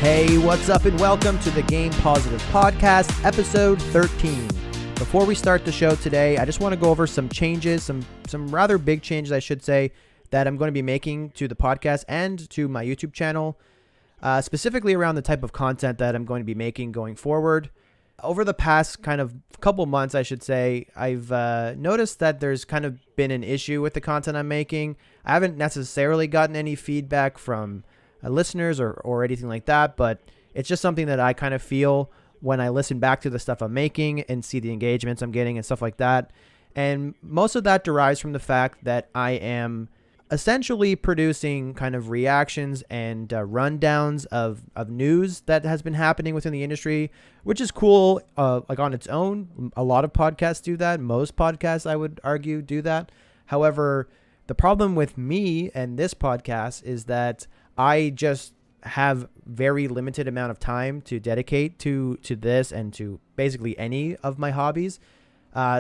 Hey, what's up and welcome to the Game Positive Podcast, episode 13. Before we start the show today, I just want to go over some changes, some rather big changes, I should say, that I'm going to be making to the podcast and to my YouTube channel, specifically around the type of content that I'm going to be making going forward. Over the past kind of couple months, I should say, I've noticed that there's kind of been an issue with the content I'm making. I haven't necessarily gotten any feedback from listeners or anything like that, but it's just something that I kind of feel when I listen back to the stuff I'm making and see the engagements I'm getting and stuff like that. And most of that derives from the fact that I am essentially producing kind of reactions and rundowns of news that has been happening within the industry, which is cool, like on its own. A lot of podcasts do that. Most podcasts, I would argue, do that. However, the problem with me and this podcast is that I just have very limited amount of time to dedicate to this and to basically any of my hobbies,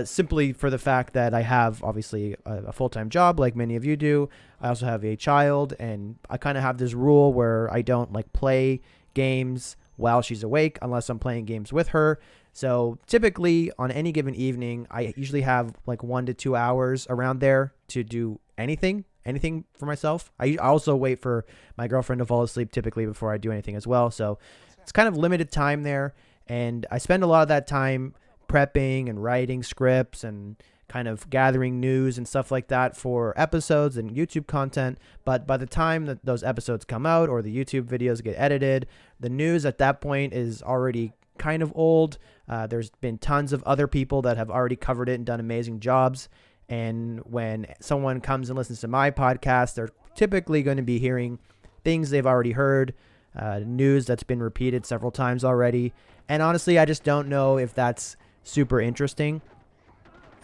simply for the fact that I have obviously a full-time job like many of you do. I also have a child, and I kind of have this rule where I don't like play games while she's awake unless I'm playing games with her. So typically on any given evening, I usually have like 1 to 2 hours around there to do anything for myself. I also wait for my girlfriend to fall asleep typically before I do anything as well. So it's kind of limited time there. And I spend a lot of that time prepping and writing scripts and kind of gathering news and stuff like that for episodes and YouTube content. But by the time that those episodes come out or the YouTube videos get edited, the news at that point is already kind of old. There's been tons of other people that have already covered it and done amazing jobs. And when someone comes and listens to my podcast, they're typically going to be hearing things they've already heard, news that's been repeated several times already. And honestly, I just don't know if that's super interesting.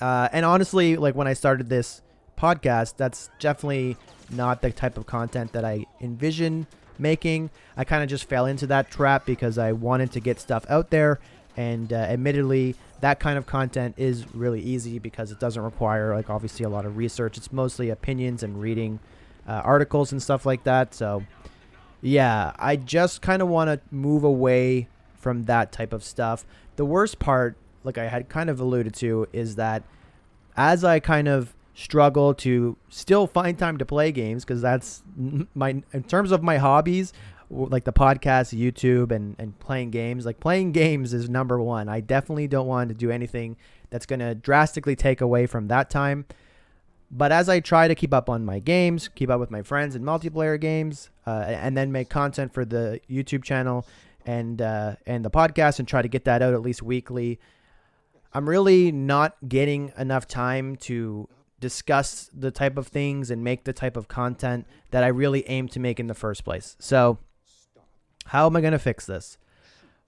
And honestly, like when I started this podcast, that's definitely not the type of content that I envision making. I kind of just fell into that trap because I wanted to get stuff out there. And admittedly, that kind of content is really easy because it doesn't require, like, obviously a lot of research. It's mostly opinions and reading articles and stuff like that. So, yeah, I just kind of want to move away from that type of stuff. The worst part, like I had kind of alluded to, is that as I kind of struggle to still find time to play games, because that's in terms of my hobbies, like the podcast, YouTube, and playing games. Like playing games is number one. I definitely don't want to do anything that's going to drastically take away from that time. But as I try to keep up on my games, keep up with my friends in multiplayer games, and then make content for the YouTube channel and the podcast and try to get that out at least weekly, I'm really not getting enough time to discuss the type of things and make the type of content that I really aim to make in the first place. So how am I going to fix this?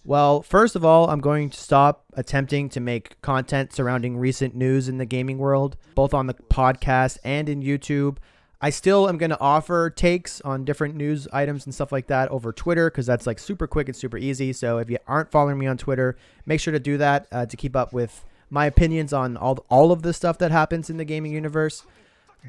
Well, first of all, I'm going to stop attempting to make content surrounding recent news in the gaming world, both on the podcast and in YouTube. I still am going to offer takes on different news items and stuff like that over Twitter because that's like super quick and super easy. So if you aren't following me on Twitter, make sure to do that to keep up with my opinions on all of the stuff that happens in the gaming universe.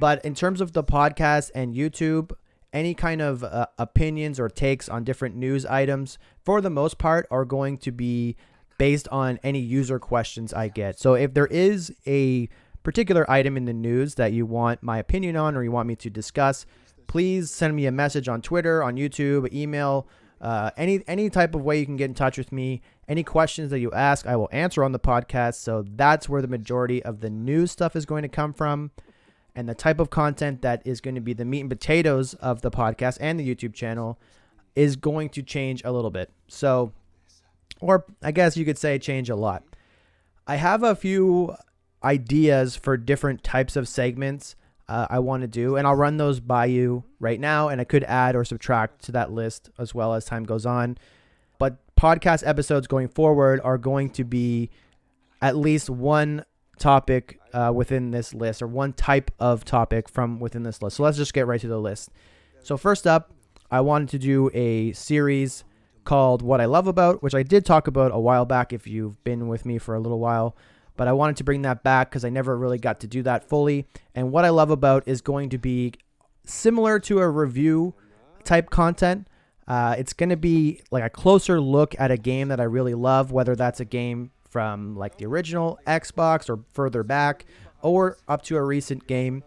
But in terms of the podcast and YouTube, any kind of opinions or takes on different news items, for the most part, are going to be based on any user questions I get. So if there is a particular item in the news that you want my opinion on or you want me to discuss, please send me a message on Twitter, on YouTube, email, any type of way you can get in touch with me. Any questions that you ask, I will answer on the podcast. So that's where the majority of the news stuff is going to come from. And the type of content that is going to be the meat and potatoes of the podcast and the YouTube channel is going to change a little bit. So, or I guess you could say change a lot. I have a few ideas for different types of segments I want to do, and I'll run those by you right now, and I could add or subtract to that list as well as time goes on. But podcast episodes going forward are going to be at least one topic within this list, or one type of topic from within this list. So let's just get right to the list. So first up, I wanted to do a series called What I Love About, which I did talk about a while back if you've been with me for a little while. But I wanted to bring that back because I never really got to do that fully. And What I Love About is going to be similar to a review type content. It's going to be like a closer look at a game that I really love, whether that's a game from like the original Xbox or further back or up to a recent game.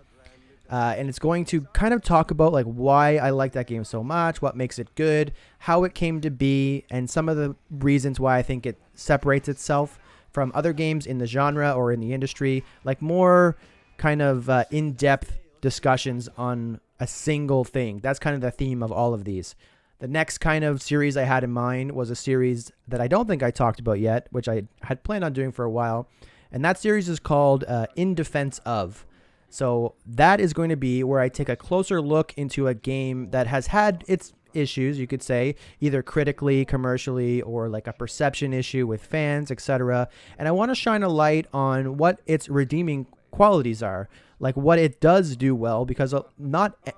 And it's going to kind of talk about like why I like that game so much, what makes it good, how it came to be, and some of the reasons why I think it separates itself from other games in the genre or in the industry, like more kind of in-depth discussions on a single thing. That's kind of the theme of all of these. The next kind of series I had in mind was a series that I don't think I talked about yet, which I had planned on doing for a while. And that series is called In Defense Of. So that is going to be where I take a closer look into a game that has had its issues, you could say, either critically, commercially, or like a perception issue with fans, etc. And I want to shine a light on what its redeeming qualities are, like what it does do well, because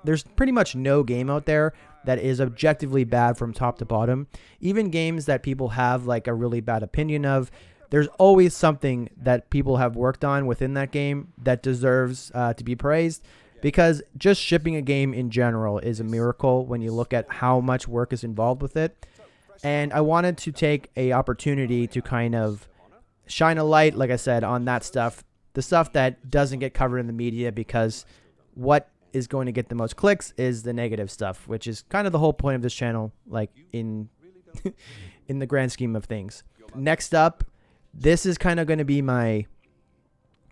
there's pretty much no game out there that is objectively bad from top to bottom. Even games that people have like a really bad opinion of, there's always something that people have worked on within that game that deserves to be praised, because just shipping a game in general is a miracle when you look at how much work is involved with it. And I wanted to take an opportunity to kind of shine a light, like I said, on that stuff, the stuff that doesn't get covered in the media, because what is going to get the most clicks is the negative stuff, which is kind of the whole point of this channel, like in in the grand scheme of things. Next up, this is kind of going to be my,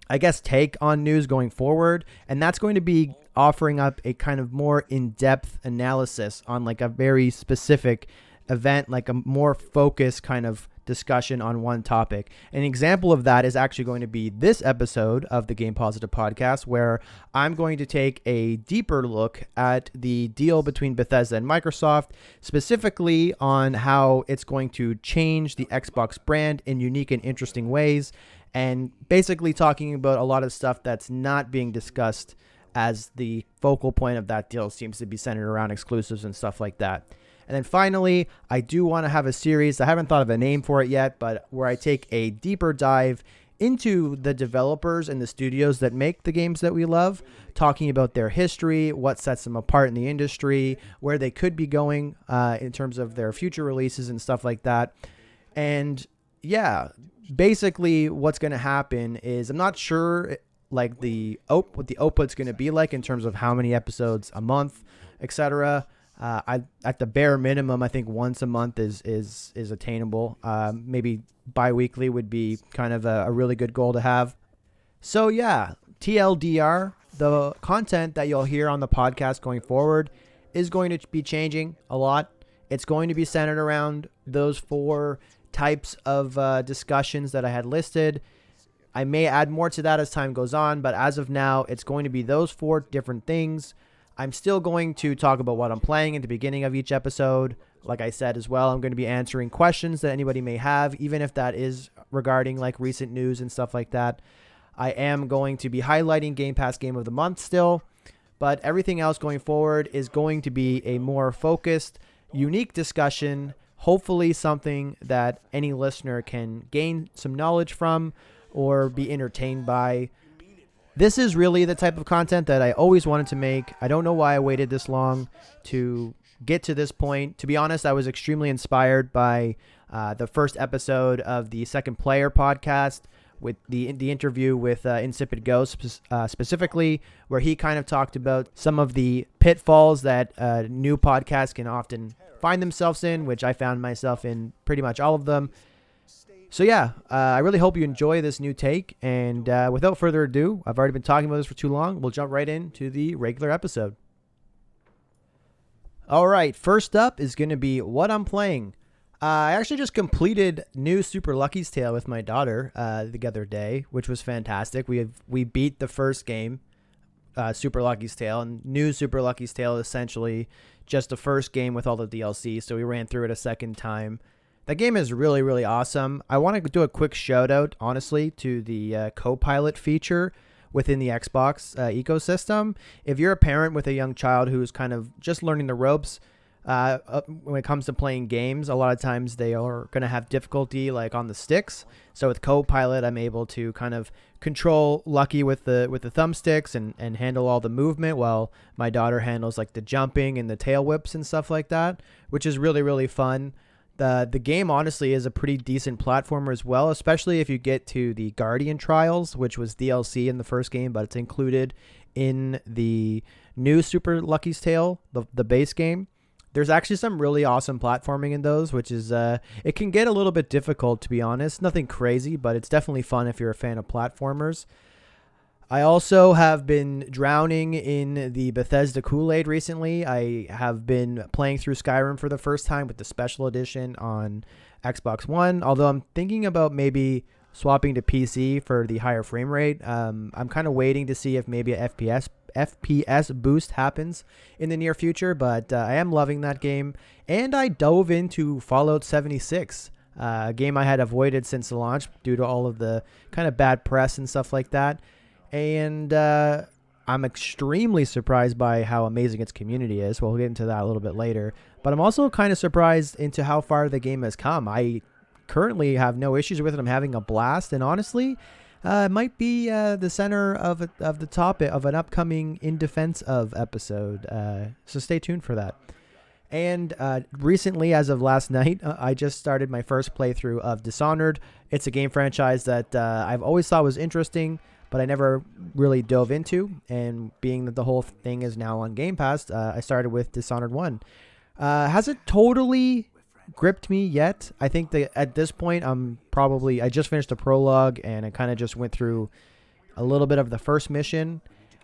I guess, take on news going forward. And that's going to be offering up a kind of more in-depth analysis on like a very specific event, like a more focused kind of discussion on one topic. An example of that is actually going to be this episode of the Game Positive podcast, where I'm going to take a deeper look at the deal between Bethesda and Microsoft, specifically on how it's going to change the Xbox brand in unique and interesting ways, and basically talking about a lot of stuff that's not being discussed, as the focal point of that deal seems to be centered around exclusives and stuff like that. And then finally, I do want to have a series, I haven't thought of a name for it yet, but where I take a deeper dive into the developers and the studios that make the games that we love, talking about their history, what sets them apart in the industry, where they could be going in terms of their future releases and stuff like that. And yeah, basically what's going to happen is, I'm not sure like what the output's going to be like in terms of how many episodes a month, etc. At the bare minimum, I think once a month is attainable. Maybe bi-weekly would be kind of a really good goal to have. So yeah, TLDR, the content that you'll hear on the podcast going forward is going to be changing a lot. It's going to be centered around those 4 types of discussions that I had listed. I may add more to that as time goes on, but as of now, it's going to be those 4 different things. I'm still going to talk about what I'm playing at the beginning of each episode. Like I said as well, I'm going to be answering questions that anybody may have, even if that is regarding like recent news and stuff like that. I am going to be highlighting Game Pass Game of the Month still, but everything else going forward is going to be a more focused, unique discussion, hopefully something that any listener can gain some knowledge from or be entertained by. This is really the type of content that I always wanted to make. I don't know why I waited this long to get to this point. To be honest, I was extremely inspired by the first episode of the Second Player podcast, with the interview with Insipid Ghost specifically, where he kind of talked about some of the pitfalls that new podcasts can often find themselves in, which I found myself in pretty much all of them. So yeah, I really hope you enjoy this new take, and without further ado, I've already been talking about this for too long. We'll jump right into the regular episode. All right, first up is going to be what I'm playing. I actually just completed New Super Lucky's Tale with my daughter the other day, which was fantastic. We beat the first game, Super Lucky's Tale, and New Super Lucky's Tale is essentially just the first game with all the DLC, so we ran through it a second time. That game is really, really awesome. I want to do a quick shout out, honestly, to the co-pilot feature within the Xbox ecosystem. If you're a parent with a young child who's kind of just learning the ropes, when it comes to playing games, a lot of times they are going to have difficulty like on the sticks. So with co-pilot, I'm able to kind of control Lucky with the thumbsticks and handle all the movement, while my daughter handles like the jumping and the tail whips and stuff like that, which is really, really fun. The game honestly is a pretty decent platformer as well, especially if you get to the Guardian Trials, which was DLC in the first game, but it's included in the new Super Lucky's Tale, the base game. There's actually some really awesome platforming in those, which is, it can get a little bit difficult, to be honest. Nothing crazy, but it's definitely fun if you're a fan of platformers. I also have been drowning in the Bethesda Kool-Aid recently. I have been playing through Skyrim for the first time with the special edition on Xbox One, although I'm thinking about maybe swapping to PC for the higher frame rate. I'm kind of waiting to see if maybe a FPS boost happens in the near future, but I am loving that game. And I dove into Fallout 76, a game I had avoided since the launch due to all of the kind of bad press and stuff like that. And I'm extremely surprised by how amazing its community is. We'll get into that a little bit later. But I'm also kind of surprised into how far the game has come. I currently have no issues with it. I'm having a blast. And honestly, it might be the center of the topic of an upcoming In Defense Of episode. So stay tuned for that. And recently, as of last night, I just started my first playthrough of Dishonored. It's a game franchise that I've always thought was interesting, but I never really dove into. And being that the whole thing is now on Game Pass, I started with Dishonored 1. Hasn't totally gripped me yet. I think that at this point, I just finished the prologue, and I kind of just went through a little bit of the first mission.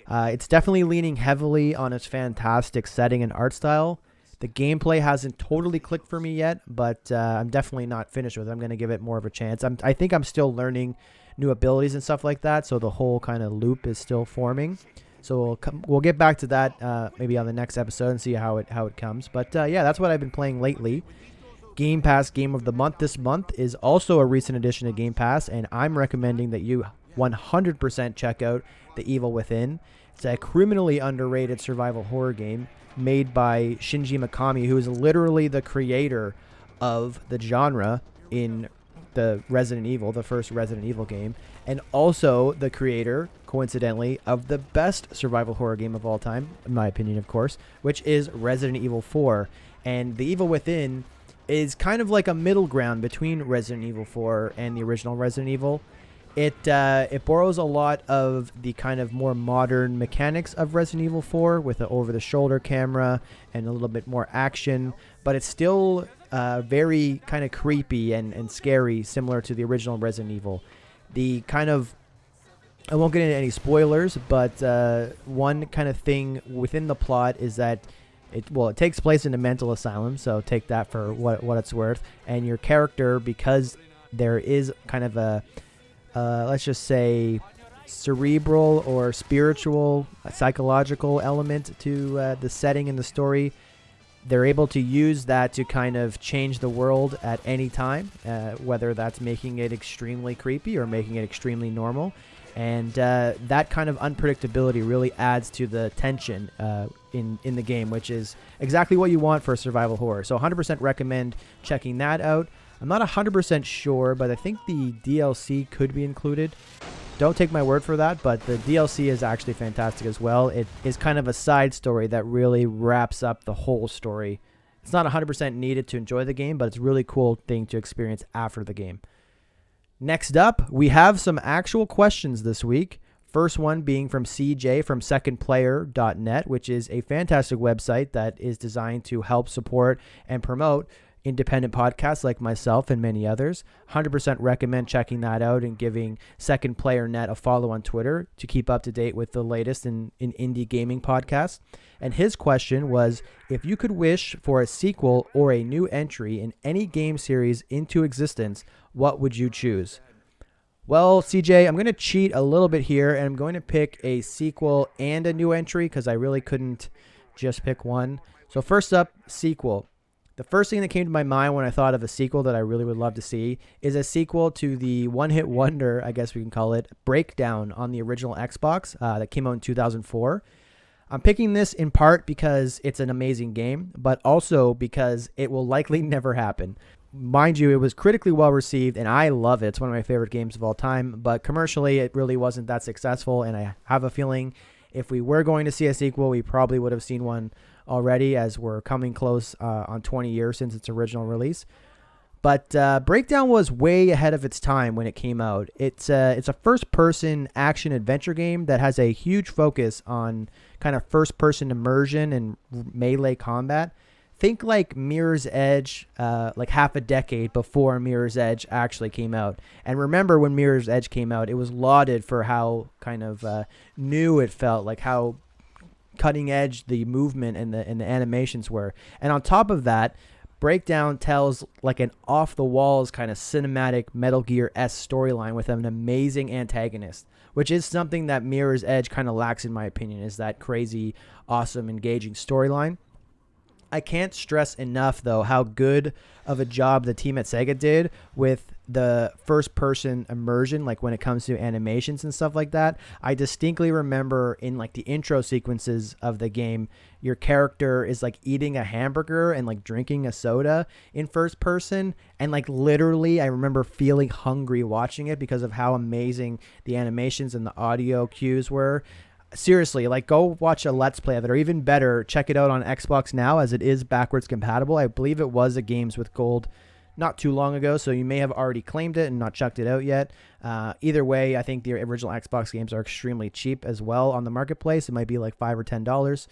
It's definitely leaning heavily on its fantastic setting and art style. The gameplay hasn't totally clicked for me yet, but I'm definitely not finished with it. I'm going to give it more of a chance. I think I'm still learning new abilities and stuff like that, so the whole kind of loop is still forming. So we'll get back to that maybe on the next episode and see how it comes. But yeah, that's what I've been playing lately. Game Pass Game of the Month this month is also a recent addition to Game Pass, and I'm recommending that you 100% check out The Evil Within. It's a criminally underrated survival horror game made by Shinji Mikami, who is literally the creator of the genre in the Resident Evil, the first Resident Evil game, and also the creator, coincidentally, of the best survival horror game of all time, in my opinion, of course, which is Resident Evil 4. And The Evil Within is kind of like a middle ground between Resident Evil 4 and the original Resident Evil. It borrows a lot of the kind of more modern mechanics of Resident Evil 4 with an over-the-shoulder camera and a little bit more action, but it's still very kind of creepy and scary, similar to the original Resident Evil. The kind of, I won't get into any spoilers, but one kind of thing within the plot is that it takes place in a mental asylum, so take that for what it's worth. And your character, because there is kind of a let's just say cerebral or spiritual, psychological element to the setting and the story, they're able to use that to kind of change the world at any time, whether that's making it extremely creepy or making it extremely normal. And that kind of unpredictability really adds to the tension in the game, which is exactly what you want for a survival horror. So 100% recommend checking that out. I'm not 100% sure, but I think the DLC could be included. Don't take my word for that, but the DLC is actually fantastic as well. It is kind of a side story that really wraps up the whole story. It's not 100% needed to enjoy the game, but it's a really cool thing to experience after the game. Next up, we have some actual questions this week. First one being from CJ from secondplayer.net, which is a fantastic website that is designed to help support and promote independent podcasts like myself and many others. 100% recommend checking that out and giving Second Player Net a follow on Twitter to keep up to date with the latest in indie gaming podcasts. And his question was, if you could wish for a sequel or a new entry in any game series into existence, what would you choose? Well, CJ, I'm going to cheat a little bit here, and I'm going to pick a sequel and a new entry because I really couldn't just pick one. So first up, sequel. The first thing that came to my mind when I thought of a sequel that I really would love to see is a sequel to the one-hit wonder, I guess we can call it, Breakdown on the original Xbox that came out in 2004. I'm picking this in part because it's an amazing game, but also because it will likely never happen. Mind you, it was critically well received, and I love it. It's one of my favorite games of all time, but commercially, it really wasn't that successful, and I have a feeling if we were going to see a sequel, we probably would have seen one already, as we're coming close on 20 years since its original release. But Breakdown was way ahead of its time when it came out. It's a first-person action-adventure game that has a huge focus on kind of first-person immersion and melee combat. Think like Mirror's Edge, like half a decade before Mirror's Edge actually came out. And remember when Mirror's Edge came out, it was lauded for how kind of new it felt, like how cutting edge the movement and the animations were. And on top of that, Breakdown tells like an off-the-walls kind of cinematic Metal Gear-esque storyline with an amazing antagonist, which is something that Mirror's Edge kind of lacks, in my opinion, is that crazy, awesome, engaging storyline. I can't stress enough, though, how good of a job the team at Sega did with the first-person immersion, like when it comes to animations and stuff like that. I distinctly remember in like the intro sequences of the game, your character is like eating a hamburger and like drinking a soda in first person, and like literally I remember feeling hungry watching it because of how amazing the animations and the audio cues were. Seriously, like go watch a Let's Play of it, or even better, check it out on Xbox now, as it is backwards compatible. I believe it was a Games with Gold not too long ago, so you may have already claimed it and not checked it out yet. Either way, I think the original Xbox games are extremely cheap as well on the marketplace. It might be like $5 or $10.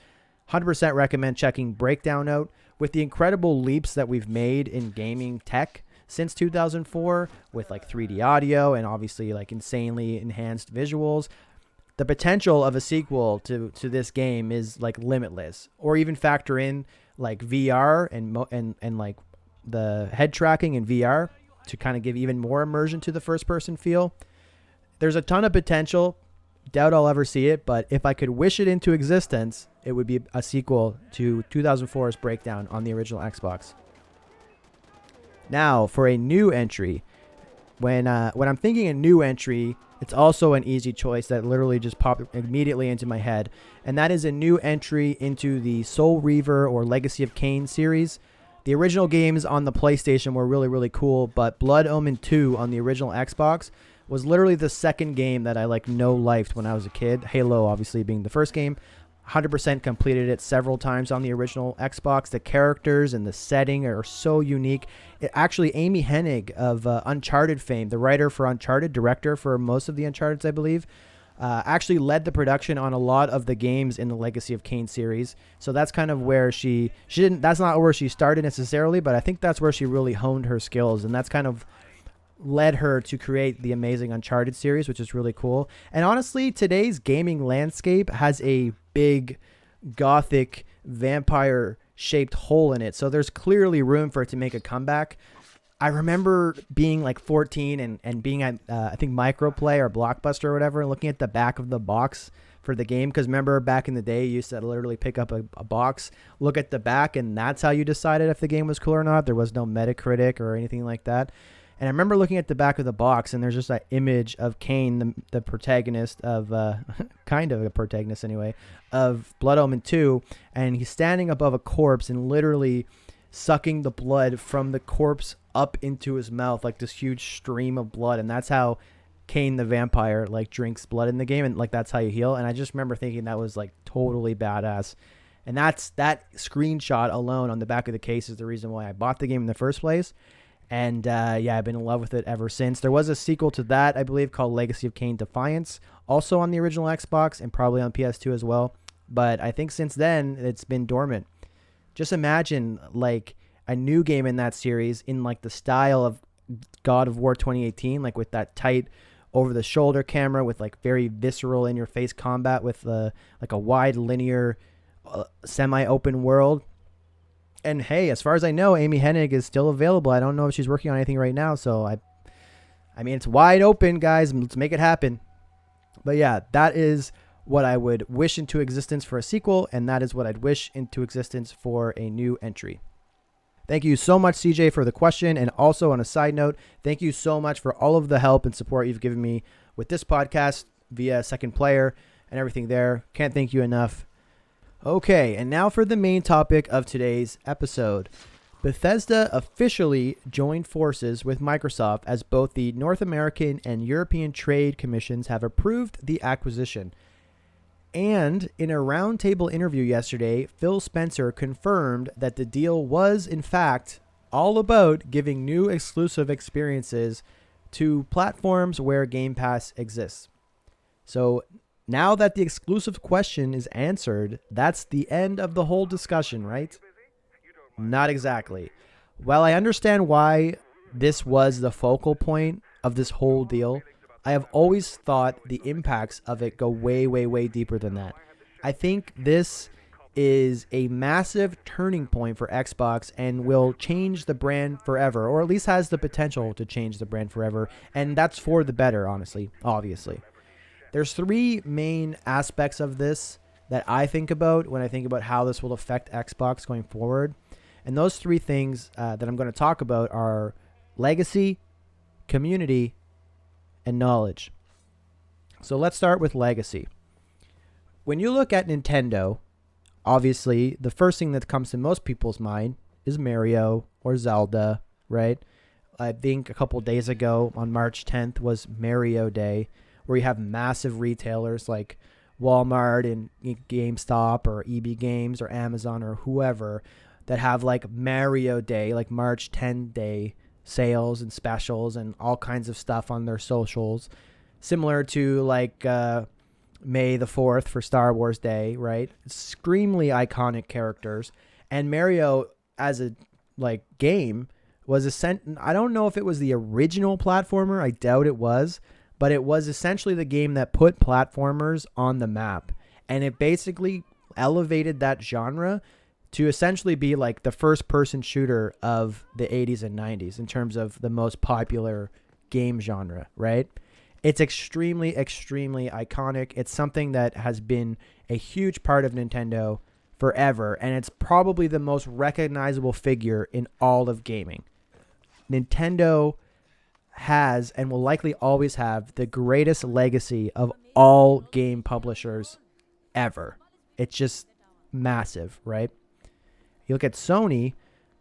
100% recommend checking Breakdown out. With the incredible leaps that we've made in gaming tech since 2004, with like 3D audio and obviously like insanely enhanced visuals, the potential of a sequel to this game is like limitless. Or even factor in like VR and like the head tracking in VR to kind of give even more immersion to the first person feel. There's a ton of potential. Doubt I'll ever see it, but if I could wish it into existence, it would be a sequel to 2004's Breakdown on the original Xbox. Now for a new entry. When I'm thinking a new entry, it's also an easy choice that literally just popped immediately into my head, and that is a new entry into the Soul Reaver or Legacy of Kain series. The original games on the PlayStation were really, really cool, but Blood Omen 2 on the original Xbox was literally the second game that I like no-lifed when I was a kid. Halo obviously being the first game. 100% completed it several times on the original Xbox. The characters and the setting are so unique. Actually, Amy Hennig of Uncharted fame, the writer for Uncharted, director for most of the Uncharted, I believe, actually led the production on a lot of the games in the Legacy of Kain series. So that's kind of where she didn't, that's not where she started necessarily, but I think that's where she really honed her skills, and that's kind of led her to create the amazing Uncharted series, which is really cool. And honestly, today's gaming landscape has a big gothic vampire shaped hole in it, so there's clearly room for it to make a comeback. I remember being like 14 and being at I think Microplay or Blockbuster or whatever, and looking at the back of the box for the game, because remember back in the day you used to literally pick up a box, look at the back, and that's how you decided if the game was cool or not. There was no Metacritic or anything like that. And I remember looking at the back of the box, and there's just that image of Kain, the protagonist of, kind of a protagonist anyway, of Blood Omen 2, and he's standing above a corpse and literally sucking the blood from the corpse up into his mouth, like this huge stream of blood. And that's how Kain the vampire like drinks blood in the game, and like that's how you heal. And I just remember thinking that was like totally badass. And that screenshot alone on the back of the case is the reason why I bought the game in the first place. And yeah, I've been in love with it ever since. There was a sequel to that, I believe, called Legacy of Kain Defiance, also on the original Xbox and probably on PS2 as well. But I think since then, it's been dormant. Just imagine like a new game in that series in like the style of God of War 2018, like with that tight over-the-shoulder camera with like very visceral in-your-face combat with like a wide linear semi-open world. And hey, as far as I know, Amy Hennig is still available. I don't know if she's working on anything right now. So I mean, it's wide open, guys. Let's make it happen. But yeah, that is what I would wish into existence for a sequel. And that is what I'd wish into existence for a new entry. Thank you so much, CJ, for the question. And also on a side note, thank you so much for all of the help and support you've given me with this podcast via Second Player and everything there. Can't thank you enough. Okay, and now for the main topic of today's episode. Bethesda officially joined forces with Microsoft as both the North American and European Trade Commissions have approved the acquisition. And in a roundtable interview yesterday, Phil Spencer confirmed that the deal was, in fact, all about giving new exclusive experiences to platforms where Game Pass exists. So now that the exclusive question is answered, that's the end of the whole discussion, right? Not exactly. While I understand why this was the focal point of this whole deal, I have always thought the impacts of it go way, way, way deeper than that. I think this is a massive turning point for Xbox and will change the brand forever, or at least has the potential to change the brand forever, and that's for the better, honestly, obviously. There's three main aspects of this that I think about when I think about how this will affect Xbox going forward. And those three things that I'm going to talk about are legacy, community, and knowledge. So let's start with legacy. When you look at Nintendo, obviously the first thing that comes to most people's mind is Mario or Zelda, right? I think a couple days ago on March 10th was Mario Day, where you have massive retailers like Walmart and GameStop or EB Games or Amazon or whoever that have like Mario Day, like March 10 Day sales and specials and all kinds of stuff on their socials, similar to like May the 4th for Star Wars Day, right? Extremely iconic characters. And Mario as a like game was I don't know if it was the original platformer, I doubt it was, but it was essentially the game that put platformers on the map. And it basically elevated that genre to essentially be like the first person shooter of the 80s and 90s in terms of the most popular game genre, right? It's extremely, extremely iconic. It's something that has been a huge part of Nintendo forever, and it's probably the most recognizable figure in all of gaming. Nintendo has and will likely always have the greatest legacy of all game publishers ever. It's just massive, right? You look at Sony.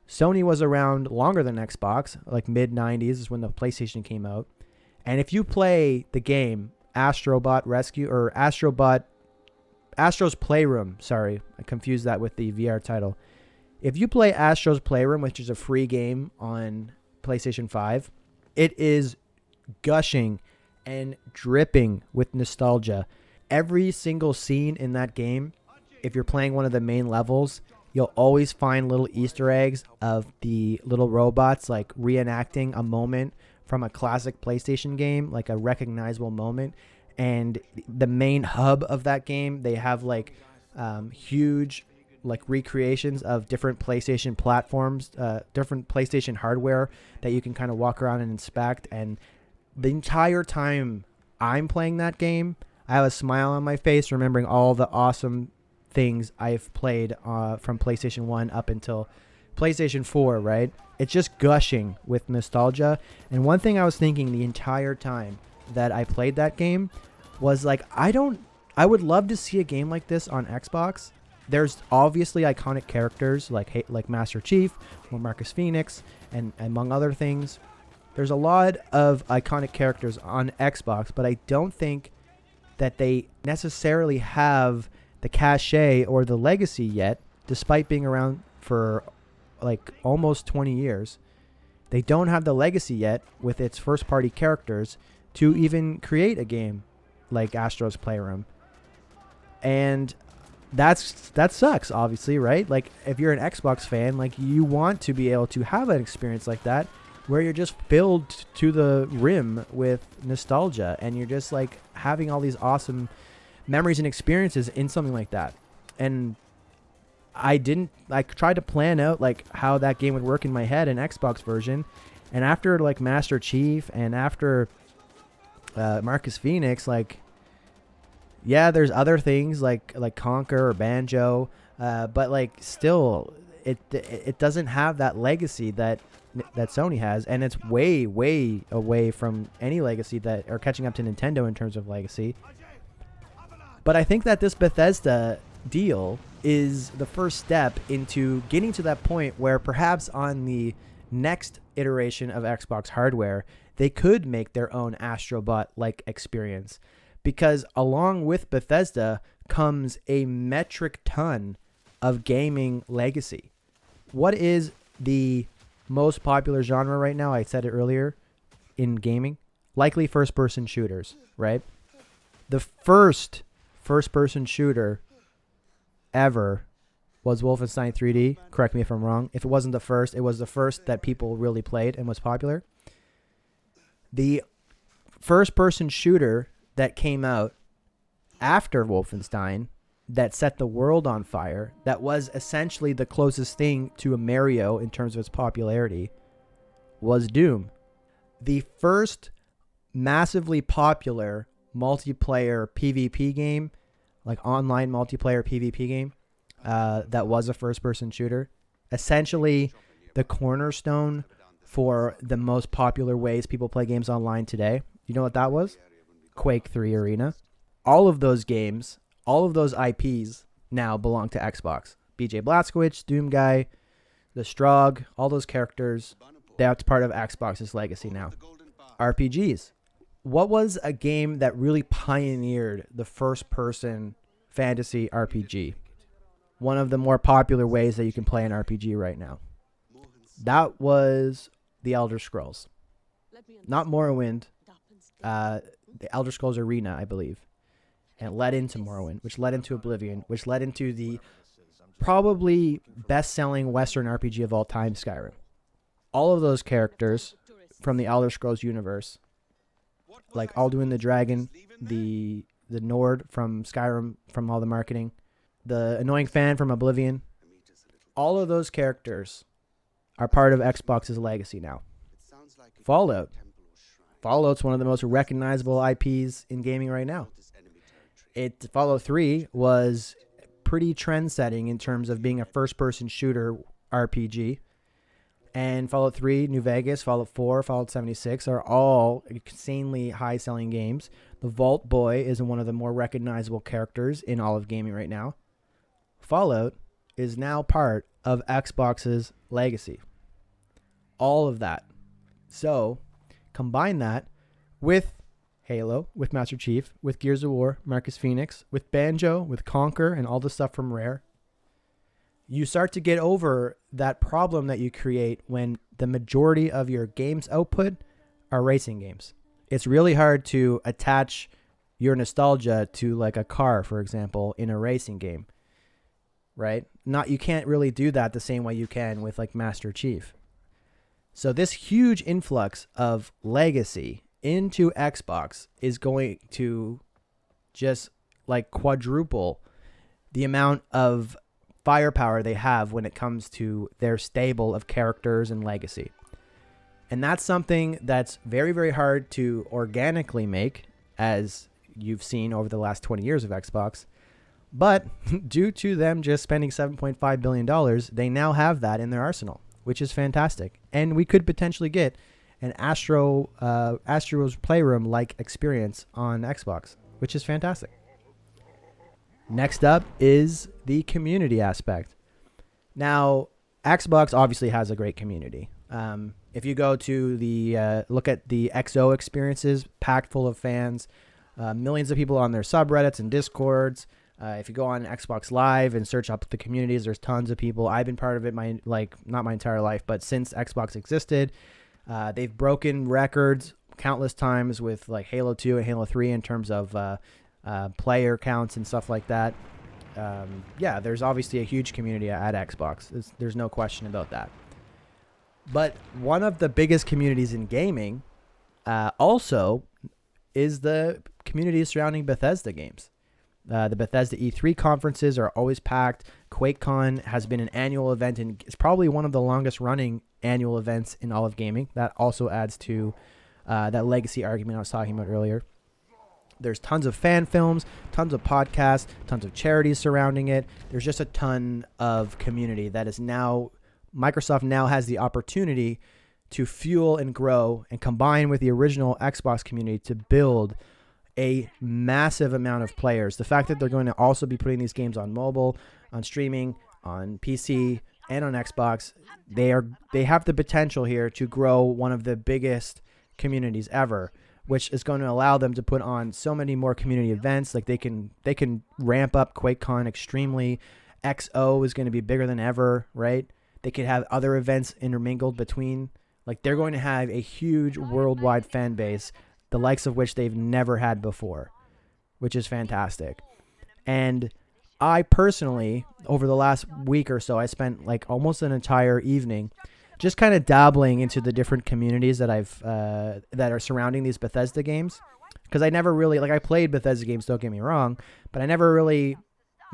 Sony was around longer than Xbox, like mid-90s is when the PlayStation came out. And if you play the game Astrobot Rescue or Astro's Playroom, sorry, I confused that with the VR title. If you play Astro's Playroom, which is a free game on PlayStation 5, it is gushing and dripping with nostalgia. Every single scene in that game, if you're playing one of the main levels, you'll always find little Easter eggs of the little robots like reenacting a moment from a classic PlayStation game, like a recognizable moment. And the main hub of that game, they have like huge like recreations of different PlayStation platforms, different PlayStation hardware that you can kind of walk around and inspect. And the entire time I'm playing that game, I have a smile on my face remembering all the awesome things I've played from PlayStation 1 up until PlayStation 4, right? It's just gushing with nostalgia. And one thing I was thinking the entire time that I played that game was like, I would love to see a game like this on Xbox. There's obviously iconic characters like Master Chief or Marcus Phoenix and among other things. There's a lot of iconic characters on Xbox, but I don't think that they necessarily have the cachet or the legacy yet, despite being around for like almost 20 years. They don't have the legacy yet with its first party characters to even create a game like Astro's Playroom. And that sucks, obviously, right? Like if you're an Xbox fan, like you want to be able to have an experience like that where you're just filled to the rim with nostalgia and you're just like having all these awesome memories and experiences in something like that. And I tried to plan out like how that game would work in my head, an Xbox version. And after like Master Chief and after Marcus Phoenix, like, yeah, there's other things like Conquer or Banjo, but like still it doesn't have that legacy that Sony has, and it's way away from any legacy that are catching up to Nintendo in terms of legacy. But I think that this Bethesda deal is the first step into getting to that point where perhaps on the next iteration of Xbox hardware, they could make their own Astrobot-like experience. Because along with Bethesda comes a metric ton of gaming legacy. What is the most popular genre right now? I said it earlier in gaming. Likely first-person shooters, right? The first first-person shooter ever was Wolfenstein 3D. Correct me if I'm wrong. If it wasn't the first, it was the first that people really played and was popular. The first-person shooter that came out after Wolfenstein that set the world on fire, that was essentially the closest thing to a Mario in terms of its popularity, was Doom. The first massively popular multiplayer PvP game, like online multiplayer PvP game, that was a first-person shooter, essentially the cornerstone for the most popular ways people play games online today. You know what that was? Quake 3 Arena. All of those games, all of those IPs now belong to Xbox. BJ Blazkowicz, Doom Guy, the Strogg, all those characters, that's part of Xbox's legacy now. RPGs. What was a game that really pioneered the first-person fantasy RPG? One of the more popular ways that you can play an RPG right now. That was The Elder Scrolls. Not Morrowind. The Elder Scrolls Arena, I believe. And it led into Morrowind, which led into Oblivion, which led into the probably best-selling Western RPG of all time, Skyrim. All of those characters from the Elder Scrolls universe, like Alduin the Dragon, the Nord from Skyrim, from all the marketing, the annoying fan from Oblivion, all of those characters are part of Xbox's legacy now. Fallout. Fallout's one of the most recognizable IPs in gaming right now. Fallout 3 was pretty trend-setting in terms of being a first-person shooter RPG. And Fallout 3, New Vegas, Fallout 4, Fallout 76 are all insanely high-selling games. The Vault Boy is one of the more recognizable characters in all of gaming right now. Fallout is now part of Xbox's legacy. All of that. So, combine that with Halo, with Master Chief, with Gears of War, Marcus Phoenix, with Banjo, with Conquer, and all the stuff from Rare. You start to get over that problem that you create when the majority of your games output are racing games. It's really hard to attach your nostalgia to like a car, for example, in a racing game, right? You can't really do that the same way you can with like Master Chief. So this huge influx of legacy into Xbox is going to just like quadruple the amount of firepower they have when it comes to their stable of characters and legacy. And that's something that's very, very hard to organically make, as you've seen over the last 20 years of Xbox. But due to them just spending $7.5 billion, they now have that in their arsenal, which is fantastic. And we could potentially get an Astro's Playroom-like experience on Xbox, which is fantastic. Next up is the community aspect. Now, Xbox obviously has a great community. If you go to look at the XO experiences, packed full of fans, millions of people on their subreddits and Discords. If you go on Xbox Live and search up the communities, there's tons of people. I've been part of it not my entire life, but since Xbox existed, they've broken records countless times with like Halo 2 and Halo 3 in terms of player counts and stuff like that. There's obviously a huge community at Xbox. There's no question about that. But one of the biggest communities in gaming also is the community surrounding Bethesda games. The Bethesda E3 conferences are always packed. QuakeCon has been an annual event, and it's probably one of the longest running annual events in all of gaming. That also adds to that legacy argument I was talking about earlier. There's tons of fan films, tons of podcasts, tons of charities surrounding it. There's just a ton of community that is now, Microsoft now has the opportunity to fuel and grow and combine with the original Xbox community to build a massive amount of players. The fact that they're going to also be putting these games on mobile, on streaming, on PC, and on Xbox, they have the potential here to grow one of the biggest communities ever, which is going to allow them to put on so many more community events. Like they can ramp up QuakeCon extremely. XO is going to be bigger than ever, right? They could have other events intermingled between. Like they're going to have a huge worldwide fan base, the likes of which they've never had before, which is fantastic. And I personally, over the last week or so, I spent like almost an entire evening just kind of dabbling into the different communities that that are surrounding these Bethesda games. Because I never really, like I played Bethesda games, don't get me wrong, but I never really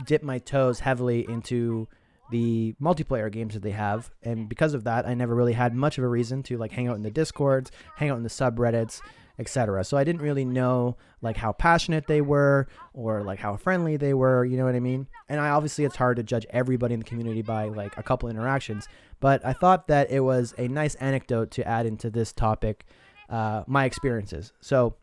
dipped my toes heavily into the multiplayer games that they have. And because of that, I never really had much of a reason to like hang out in the Discords, hang out in the subreddits, etc. So I didn't really know like how passionate they were or like how friendly they were, you know what I mean? And obviously it's hard to judge everybody in the community by like a couple interactions, but I thought that it was a nice anecdote to add into this topic, my experiences. So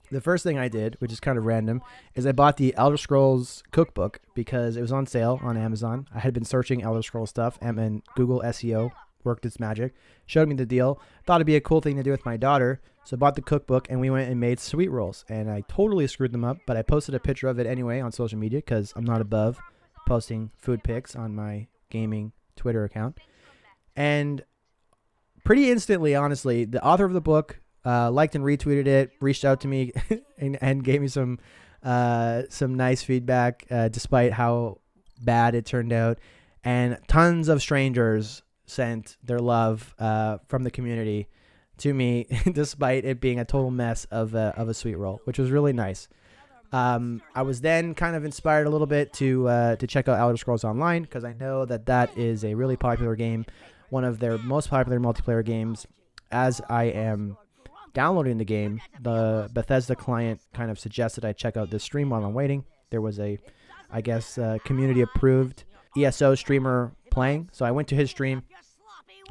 the first thing I did, which is kind of random, is I bought the Elder Scrolls cookbook because it was on sale on Amazon. I had been searching Elder Scrolls stuff, and Google SEO worked its magic, showed me the deal, thought it'd be a cool thing to do with my daughter, so I bought the cookbook, and we went and made sweet rolls, and I totally screwed them up, but I posted a picture of it anyway on social media because I'm not above posting food pics on my gaming Twitter account. And pretty instantly, honestly, the author of the book liked and retweeted it, reached out to me and gave me some nice feedback, despite how bad it turned out. And tons of strangers sent their love from the community to me, despite it being a total mess of a sweet roll, which was really nice. I was then kind of inspired a little bit to check out Elder Scrolls Online because I know that is a really popular game, one of their most popular multiplayer games. As I am downloading the game, the Bethesda client kind of suggested I check out this stream while I'm waiting. There was a, I guess, community approved ESO streamer playing. So I went to his stream.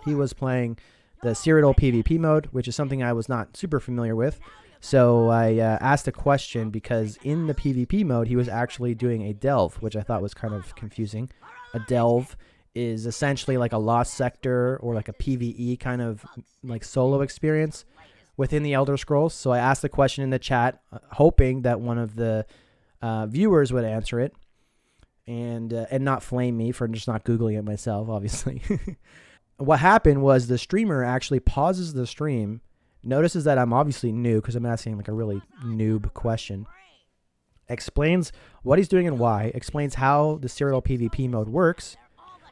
He was playing the Cyrodiil PvP mode, which is something I was not super familiar with. So I asked a question because in the PvP mode, he was actually doing a delve, which I thought was kind of confusing. A delve is essentially like a lost sector or like a PvE kind of like solo experience within the Elder Scrolls. So I asked the question in the chat, hoping that one of the viewers would answer it and not flame me for just not Googling it myself, obviously. What happened was the streamer actually pauses the stream, notices that I'm obviously new because I'm asking like a really noob question, explains what he's doing and why, explains how the Cyrodiil PvP mode works,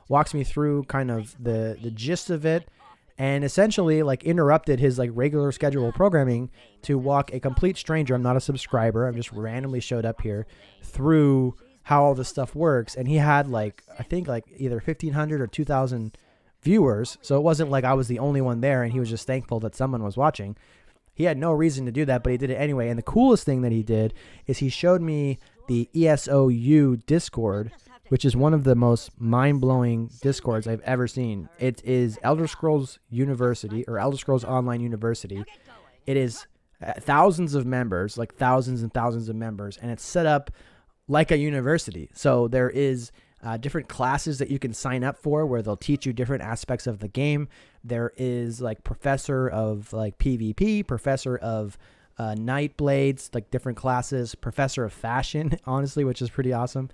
walks me through kind of the gist of it, and essentially like interrupted his like regular schedule programming to walk a complete stranger, I'm not a subscriber, I'm just randomly showed up here, through how all this stuff works. And he had like, I think like either 1,500 or 2,000 viewers. So it wasn't like I was the only one there and he was just thankful that someone was watching. He had no reason to do that, but he did it anyway. And the coolest thing that he did is he showed me the ESOU Discord, which is one of the most mind-blowing Discords I've ever seen. It is Elder Scrolls University, or Elder Scrolls Online University. It is thousands of members, like thousands and thousands of members, and it's set up like a university. So there is different classes that you can sign up for where they'll teach you different aspects of the game. There is like professor of like PvP, professor of Night Blades, like different classes, professor of fashion, honestly, which is pretty awesome.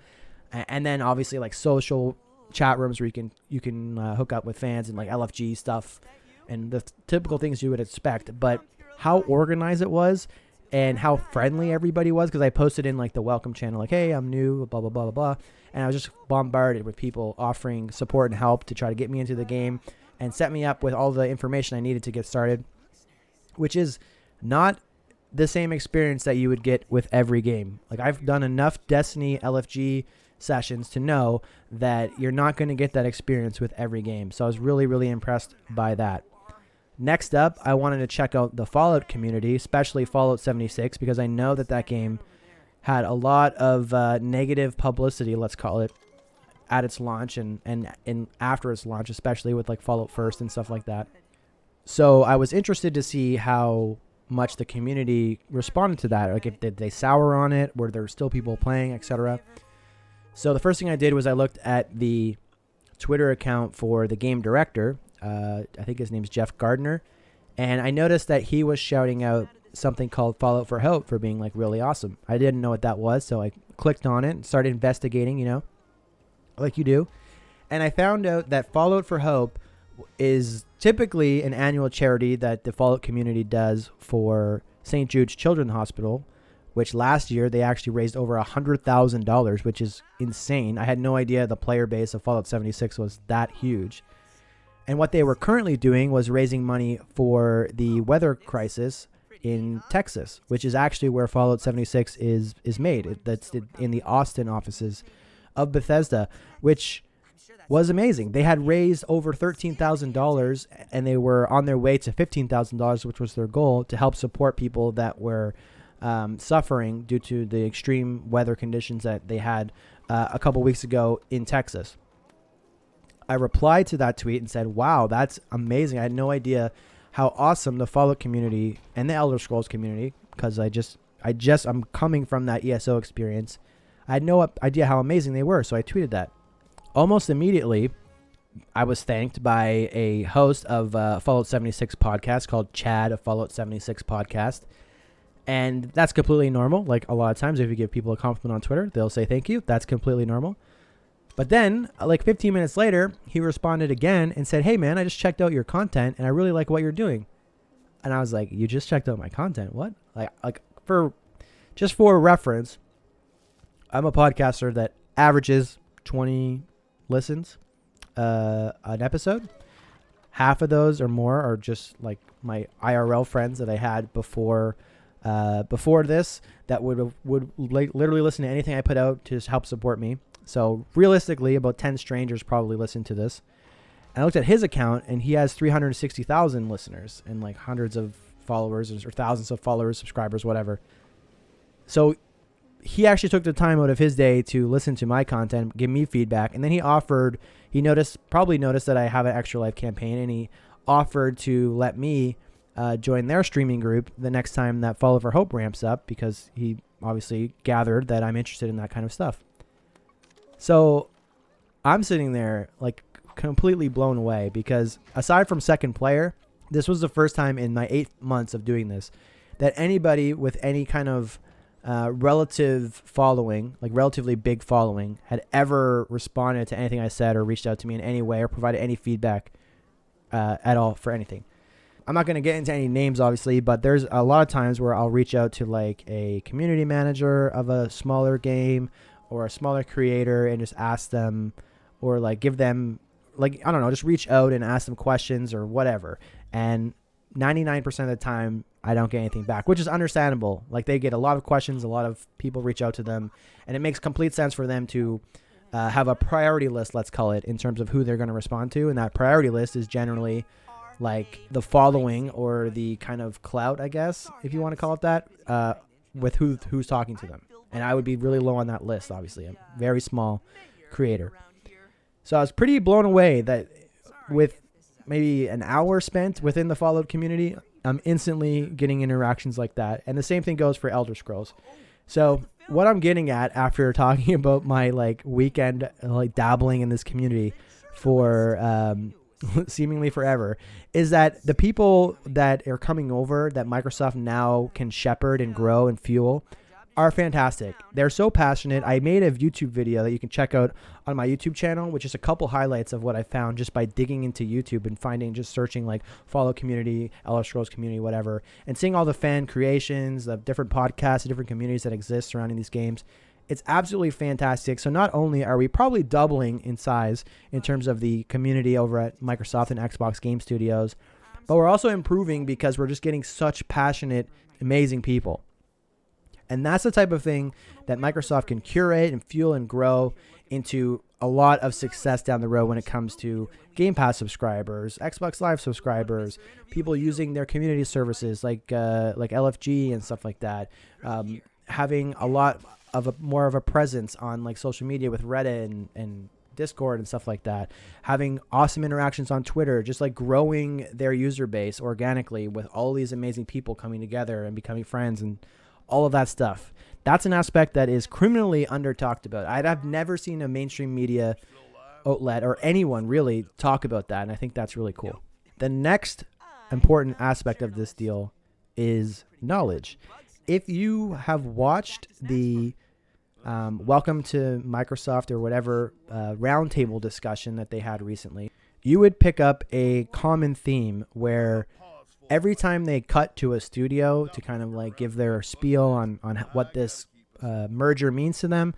And then obviously like social chat rooms where you can hook up with fans and like LFG stuff and the typical things you would expect. But how organized it was and how friendly everybody was, because I posted in like the welcome channel like, hey, I'm new, blah, blah, blah, blah, blah. And I was just bombarded with people offering support and help to try to get me into the game and set me up with all the information I needed to get started, which is not the same experience that you would get with every game. Like I've done enough Destiny LFG sessions to know that you're not going to get that experience with every game. So I was really, really impressed by that. Next up, I wanted to check out the Fallout community, especially Fallout 76, because I know that game had a lot of negative publicity, let's call it, at its launch and after its launch, especially with like Fallout First and stuff like that. So I was interested to see how much the community responded to that. Like, if did they sour on it? Were there still people playing, etc.? So the first thing I did was I looked at the Twitter account for the game director. I think his name's Jeff Gardner. And I noticed that he was shouting out something called Fallout for Hope for being like really awesome. I didn't know what that was, so I clicked on it and started investigating, like you do. And I found out that Fallout for Hope is typically an annual charity that the Fallout community does for St. Jude's Children's Hospital, which last year they actually raised over $100,000, which is insane. I had no idea the player base of Fallout 76 was that huge. And what they were currently doing was raising money for the weather crisis in Texas, which is actually where Fallout 76 is made. That's in the Austin offices of Bethesda, which was amazing. They had raised over $13,000, and they were on their way to $15,000, which was their goal, to help support people that were suffering due to the extreme weather conditions that they had a couple weeks ago in Texas. I replied to that tweet and said, wow, that's amazing. I had no idea how awesome the Fallout community and the Elder Scrolls community, because I'm coming from that ESO experience. I had no idea how amazing they were, so I tweeted that. Almost immediately, I was thanked by a host of Fallout 76 podcast called Chad of Fallout 76 podcast. And that's completely normal. Like, a lot of times if you give people a compliment on Twitter, they'll say thank you. That's completely normal. But then, like 15 minutes later, he responded again and said, hey, man, I just checked out your content and I really like what you're doing. And I was like, you just checked out my content? What? Like for reference, I'm a podcaster that averages 20 listens an episode. Half of those or more are just like my IRL friends that I had before this that would literally listen to anything I put out to just help support me. So realistically, about 10 strangers probably listen to this. And I looked at his account, and he has 360,000 listeners and like hundreds of followers or thousands of followers, subscribers, whatever. So he actually took the time out of his day to listen to my content, give me feedback, and then he probably noticed that I have an Extra Life campaign, and he offered to let me join their streaming group the next time that Fallout for Hope ramps up, because he obviously gathered that I'm interested in that kind of stuff. So I'm sitting there like completely blown away, because aside from second player, this was the first time in my 8 months of doing this that anybody with any kind of relative following, like relatively big following, had ever responded to anything I said or reached out to me in any way or provided any feedback at all for anything. I'm not going to get into any names, obviously, but there's a lot of times where I'll reach out to like a community manager of a smaller game or a smaller creator and just ask them, or like give them, like, I don't know, just reach out and ask them questions or whatever. And 99% of the time, I don't get anything back, which is understandable. Like, they get a lot of questions, a lot of people reach out to them, and it makes complete sense for them to have a priority list, let's call it, in terms of who they're going to respond to. And that priority list is generally like the following or the kind of clout, I guess, if you want to call it that, with who's talking to them. And I would be really low on that list, obviously. I'm a very small creator. So I was pretty blown away that with maybe an hour spent within the Fallout community, I'm instantly getting interactions like that. And the same thing goes for Elder Scrolls. So what I'm getting at after talking about my like weekend like dabbling in this community for seemingly forever is that the people that are coming over that Microsoft now can shepherd and grow and fuel are fantastic. They're so passionate. I made a YouTube video that you can check out on my YouTube channel, which is a couple highlights of what I found just by digging into YouTube and just searching like Fallout community, Elder Scrolls community, whatever, and seeing all the fan creations of different podcasts, different communities that exist surrounding these games. It's absolutely fantastic. So not only are we probably doubling in size in terms of the community over at Microsoft and Xbox Game Studios, but we're also improving because we're just getting such passionate, amazing people. And that's the type of thing that Microsoft can curate and fuel and grow into a lot of success down the road when it comes to Game Pass subscribers, Xbox Live subscribers, people using their community services like LFG and stuff like that, having a lot of more of a presence on like social media with Reddit and Discord and stuff like that, having awesome interactions on Twitter, just like growing their user base organically with all these amazing people coming together and becoming friends and all of that stuff. That's an aspect that is criminally under talked about. I've never seen a mainstream media outlet or anyone really talk about that, and I think that's really cool. The next important aspect of this deal is knowledge. If you have watched the Welcome to Microsoft or whatever roundtable discussion that they had recently, you would pick up a common theme where every time they cut to a studio to kind of like give their spiel on what this merger means to them,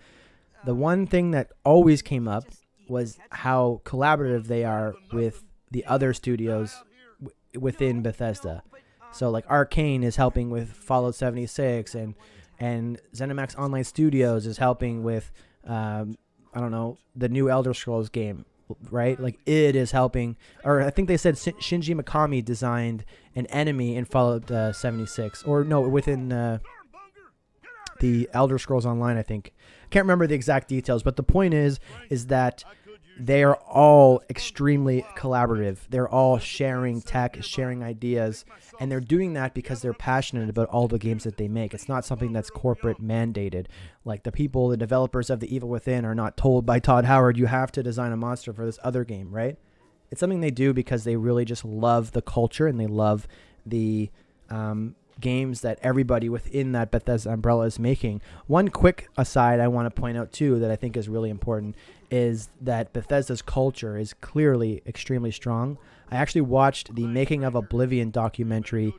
the one thing that always came up was how collaborative they are with the other studios within Bethesda. So like Arcane is helping with Fallout 76, and ZeniMax Online Studios is helping with the new Elder Scrolls game, right? Like id is helping, or I think they said Shinji Mikami designed an enemy in Fallout 76, or no, within the Elder Scrolls Online, I think. Can't remember the exact details, but the point is that they are all extremely collaborative. They're all sharing tech, sharing ideas, and they're doing that because they're passionate about all the games that they make. It's not something that's corporate mandated. Like the developers of The Evil Within are not told by Todd Howard, you have to design a monster for this other game, right? It's something they do because they really just love the culture and they love the games that everybody within that Bethesda umbrella is making. One quick aside I want to point out too that I think is really important is that Bethesda's culture is clearly extremely strong. I actually watched the Making of Oblivion documentary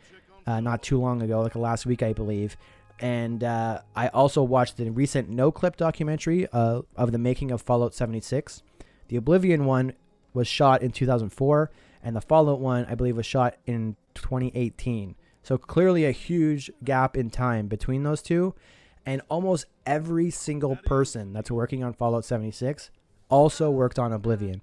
not too long ago, like last week I believe, and I also watched the recent No Clip documentary of the making of Fallout 76. The Oblivion one was shot in 2004, and the Fallout one I believe was shot in 2018. So clearly a huge gap in time between those two. And almost every single person that's working on Fallout 76 also worked on Oblivion.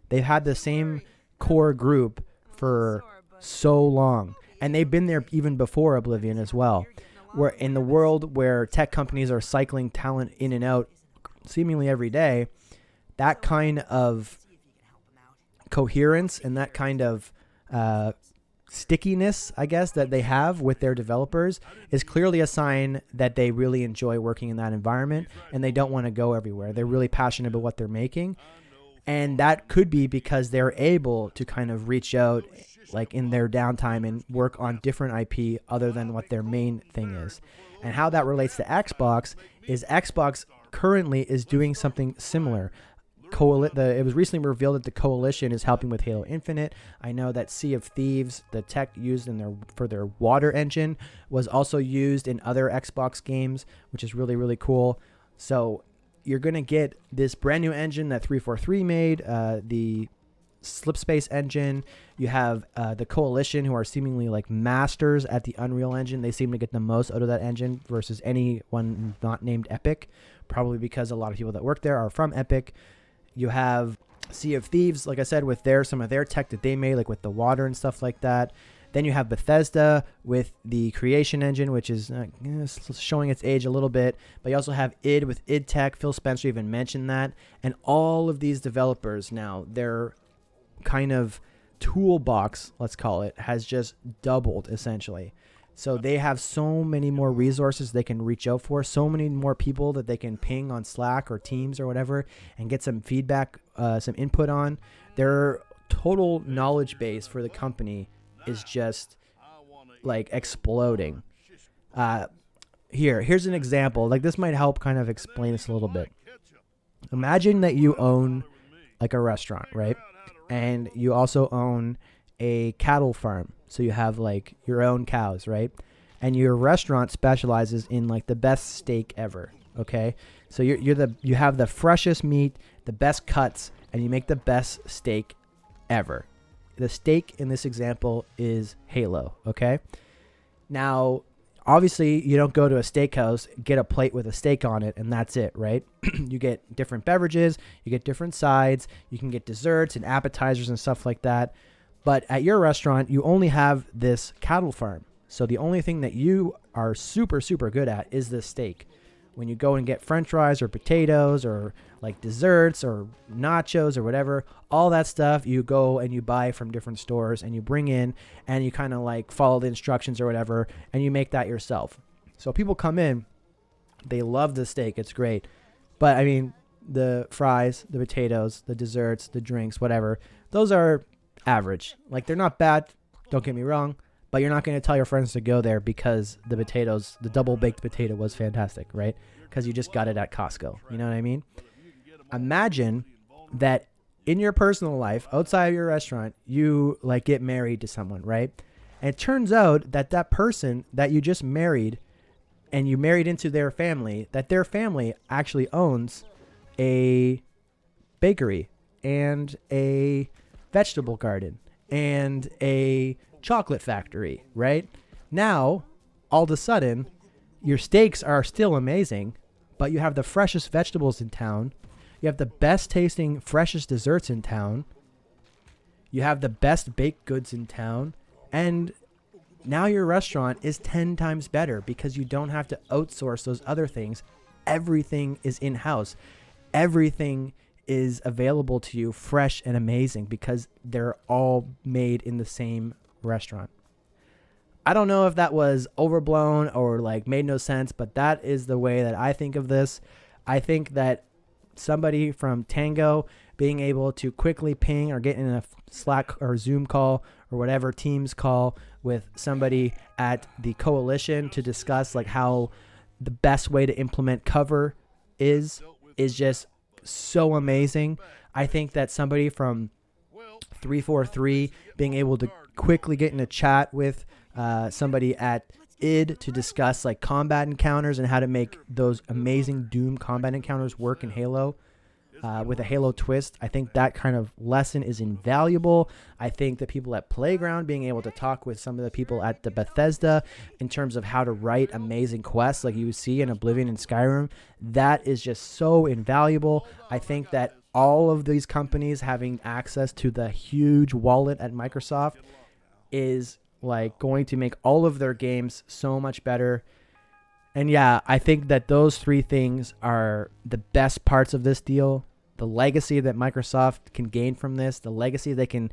They've had the same core group for so long. And they've been there even before Oblivion as well. Where in the world where tech companies are cycling talent in and out seemingly every day, that kind of coherence and that kind of stickiness, I guess, that they have with their developers is clearly a sign that they really enjoy working in that environment and they don't want to go everywhere. They're really passionate about what they're making. And that could be because they're able to kind of reach out like in their downtime and work on different IP other than what their main thing is. And how that relates to Xbox is Xbox currently is doing something similar. It was recently revealed that the Coalition is helping with Halo Infinite. I know that Sea of Thieves, the tech used for their water engine, was also used in other Xbox games, which is really, really cool. So you're going to get this brand new engine that 343 made, the Slipspace engine. You have the Coalition, who are seemingly like masters at the Unreal Engine. They seem to get the most out of that engine versus anyone not named Epic, probably because a lot of people that work there are from Epic. You have Sea of Thieves, like I said, with some of their tech that they made, like with the water and stuff like that. Then you have Bethesda with the Creation Engine, which is showing its age a little bit. But you also have id with id Tech. Phil Spencer even mentioned that. And all of these developers now, their kind of toolbox, let's call it, has just doubled essentially. So they have so many more resources they can reach out for, so many more people that they can ping on Slack or Teams or whatever and get some feedback, some input on. Their total knowledge base for the company is just like exploding. Here's an example. Like this might help kind of explain this a little bit. Imagine that you own like a restaurant, right? And you also own a cattle farm. So you have like your own cows, right? And your restaurant specializes in like the best steak ever. Okay. So you have the freshest meat, the best cuts, and you make the best steak ever. The steak in this example is Halo. Okay. Now, obviously you don't go to a steakhouse, get a plate with a steak on it, and that's it, right? You get different beverages, you get different sides, you can get desserts and appetizers and stuff like that. But at your restaurant, you only have this cattle farm. So the only thing that you are super, super good at is the steak. when you go and get french fries or potatoes or like desserts or nachos or whatever, all that stuff you go and you buy from different stores and you bring in and you kind of like follow the instructions or whatever and you make that yourself. So people come in, they love the steak, it's great. But I mean, the fries, the potatoes, the desserts, the drinks, whatever, those are average. Like they're not bad, don't get me wrong, but you're not going to tell your friends to go there because the potatoes, the double baked potato was fantastic, right? Because you just got it at Costco. You know what I mean? Imagine that in your personal life, outside of your restaurant, you like get married to someone, right? And it turns out that that person that you just married and you married into their family, that their family actually owns a bakery and a vegetable garden and a chocolate factory, right? Now, all of a sudden, your steaks are still amazing, but you have the freshest vegetables in town. You have the best tasting, freshest desserts in town. You have the best baked goods in town. And now your restaurant is 10 times better because you don't have to outsource those other things. Everything is in-house. Everything is available to you fresh and amazing because they're all made in the same restaurant. I don't know if that was overblown or like made no sense, but that is the way that I think of this. I think that somebody from Tango being able to quickly ping or get in a Slack or Zoom call or whatever Teams call with somebody at the coalition to discuss like how the best way to implement cover is just so amazing. I think that somebody from 343 being able to quickly get in a chat with somebody at id to discuss like combat encounters and how to make those amazing Doom combat encounters work in Halo with a Halo twist. I think that kind of lesson is invaluable. I think the people at Playground being able to talk with some of the people at the Bethesda in terms of how to write amazing quests like you see in Oblivion and Skyrim, that is just so invaluable. I think that all of these companies having access to the huge wallet at Microsoft is like going to make all of their games so much better. And yeah, I think that those three things are the best parts of this deal. The legacy that Microsoft can gain from this, the legacy they can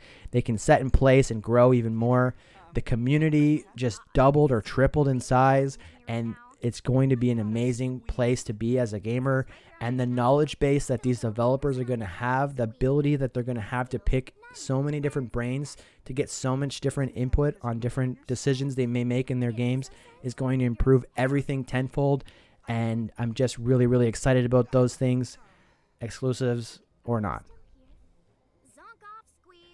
set in place and grow even more. The community just doubled or tripled in size, and it's going to be an amazing place to be as a gamer. And the knowledge base that these developers are going to have, the ability that they're going to have to pick so many different brains to get so much different input on different decisions they may make in their games is going to improve everything tenfold. And I'm just really, really excited about those things, exclusives or not.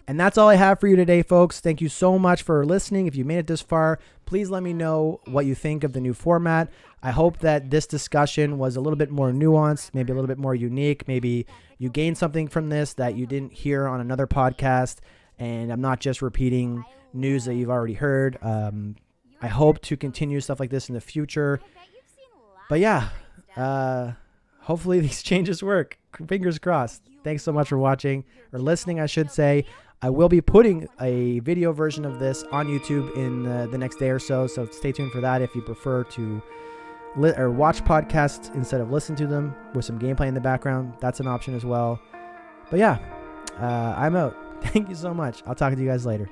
And that's all I have for you today, folks. Thank you so much for listening. If you made it this far, please let me know what you think of the new format. I hope that this discussion was a little bit more nuanced, maybe a little bit more unique. Maybe you gained something from this that you didn't hear on another podcast, and I'm not just repeating news that you've already heard. I hope to continue stuff like this in the future. But yeah, hopefully these changes work. Fingers crossed. Thanks so much for watching, or listening, I should say. I will be putting a video version of this on YouTube in the next day or so, so stay tuned for that if you prefer to watch podcasts instead of listen to them with some gameplay in the background. That's an option as well. But yeah, I'm out. Thank you so much. I'll talk to you guys later.